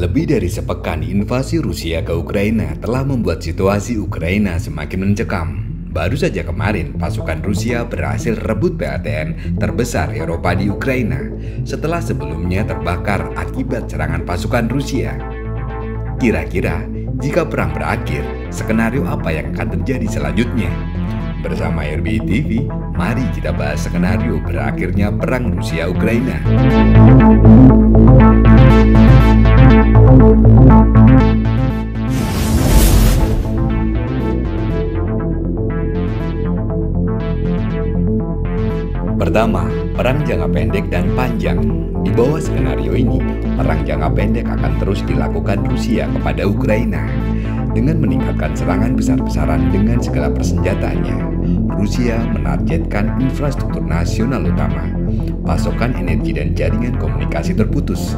Lebih dari sepekan invasi Rusia ke Ukraina telah membuat situasi Ukraina semakin mencekam. Baru saja kemarin, pasukan Rusia berhasil rebut PATN terbesar Eropa di Ukraina setelah sebelumnya terbakar akibat serangan pasukan Rusia. Kira-kira, jika perang berakhir, skenario apa yang akan terjadi selanjutnya? Bersama RBI TV, mari kita bahas skenario berakhirnya perang Rusia-Ukraina. Pertama, perang jangka pendek dan panjang. Di bawah skenario ini, perang jangka pendek akan terus dilakukan Rusia kepada Ukraina. Dengan meningkatkan serangan besar-besaran dengan segala persenjataannya, Rusia menargetkan infrastruktur nasional utama, pasokan energi dan jaringan komunikasi terputus.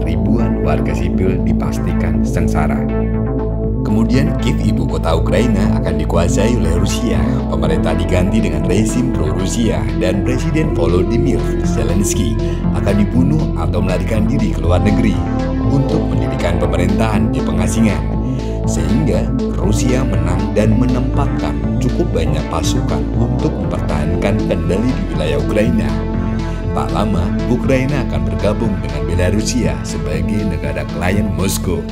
Ribuan warga sipil dipastikan sengsara. Kemudian Kiev, ibu kota Ukraina, akan dikuasai oleh Rusia. Pemerintah diganti dengan rezim pro-Rusia dan Presiden Volodymyr Zelensky akan dibunuh atau melarikan diri ke luar negeri untuk mendirikan pemerintahan di pengasingan. Sehingga Rusia menang dan menempatkan cukup banyak pasukan untuk mempertahankan kendali di wilayah Ukraina. Tak lama, Ukraina akan bergabung dengan Belarusia sebagai negara klien Moskow.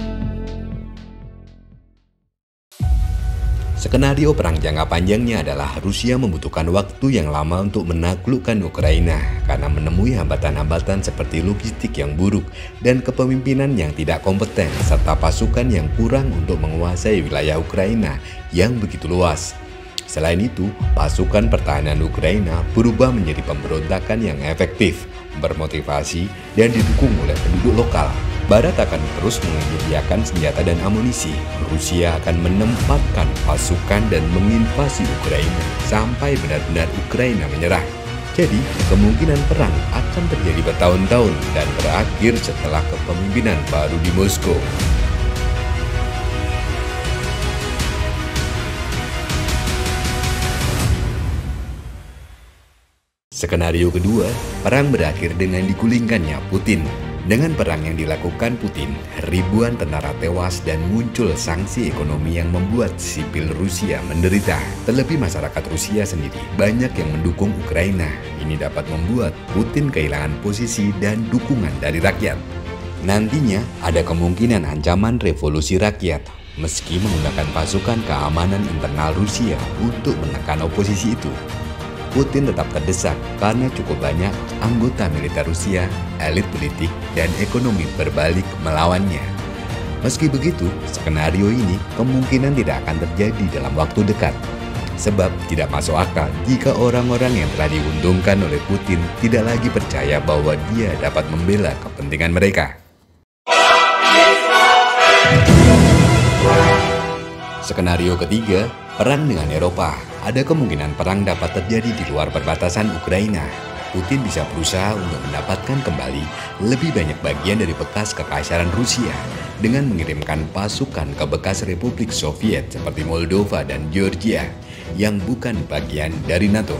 Skenario perang jangka panjangnya adalah Rusia membutuhkan waktu yang lama untuk menaklukkan Ukraina karena menemui hambatan-hambatan seperti logistik yang buruk dan kepemimpinan yang tidak kompeten serta pasukan yang kurang untuk menguasai wilayah Ukraina yang begitu luas. Selain itu, pasukan pertahanan Ukraina berubah menjadi pemberontakan yang efektif, bermotivasi, dan didukung oleh penduduk lokal. Barat akan terus menyediakan senjata dan amunisi. Rusia akan menempatkan pasukan dan menginvasi Ukraina sampai benar-benar Ukraina menyerah. Jadi, kemungkinan perang akan terjadi bertahun-tahun dan berakhir setelah kepemimpinan baru di Moskow. Skenario kedua, perang berakhir dengan digulingkannya Putin. Dengan perang yang dilakukan Putin, ribuan tentara tewas dan muncul sanksi ekonomi yang membuat sipil Rusia menderita. Terlebih masyarakat Rusia sendiri banyak yang mendukung Ukraina. Ini dapat membuat Putin kehilangan posisi dan dukungan dari rakyat. Nantinya ada kemungkinan ancaman revolusi rakyat, meski menggunakan pasukan keamanan internal Rusia untuk menekan oposisi itu. Putin tetap terdesak karena cukup banyak anggota militer Rusia, elit politik, dan ekonomi berbalik melawannya. Meski begitu, skenario ini kemungkinan tidak akan terjadi dalam waktu dekat. Sebab tidak masuk akal jika orang-orang yang telah diuntungkan oleh Putin tidak lagi percaya bahwa dia dapat membela kepentingan mereka. Skenario ketiga, perang dengan Eropa. Ada kemungkinan perang dapat terjadi di luar perbatasan Ukraina. Putin bisa berusaha untuk mendapatkan kembali lebih banyak bagian dari bekas kekaisaran Rusia dengan mengirimkan pasukan ke bekas Republik Soviet seperti Moldova dan Georgia yang bukan bagian dari NATO.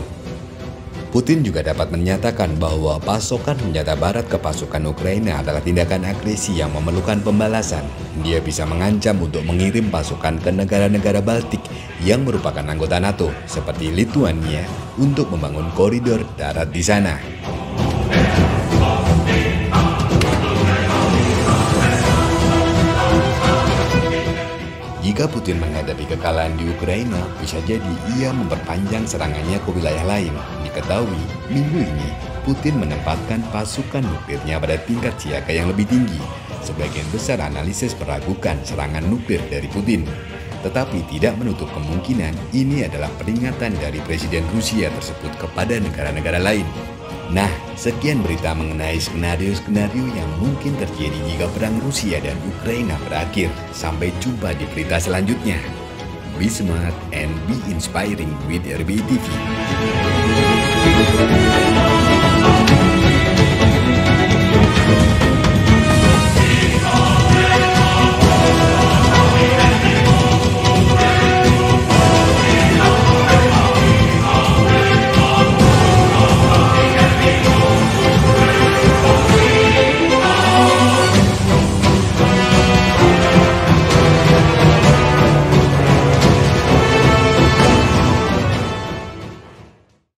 Putin juga dapat menyatakan bahwa pasokan senjata barat ke pasukan Ukraina adalah tindakan agresi yang memerlukan pembalasan. Dia bisa mengancam untuk mengirim pasukan ke negara-negara Baltik yang merupakan anggota NATO seperti Lithuania untuk membangun koridor darat di sana. Jika Putin menghadapi kekalahan di Ukraina, bisa jadi ia memperpanjang serangannya ke wilayah lain. Diketahui, minggu ini Putin menempatkan pasukan nuklirnya pada tingkat siaga yang lebih tinggi. Sebagian besar analisis meragukan serangan nuklir dari Putin. Tetapi tidak menutup kemungkinan ini adalah peringatan dari Presiden Rusia tersebut kepada negara-negara lain. Nah, sekian berita mengenai skenario-skenario yang mungkin terjadi jika perang Rusia dan Ukraina berakhir. Sampai jumpa di berita selanjutnya. Be smart and be inspiring with RBI TV.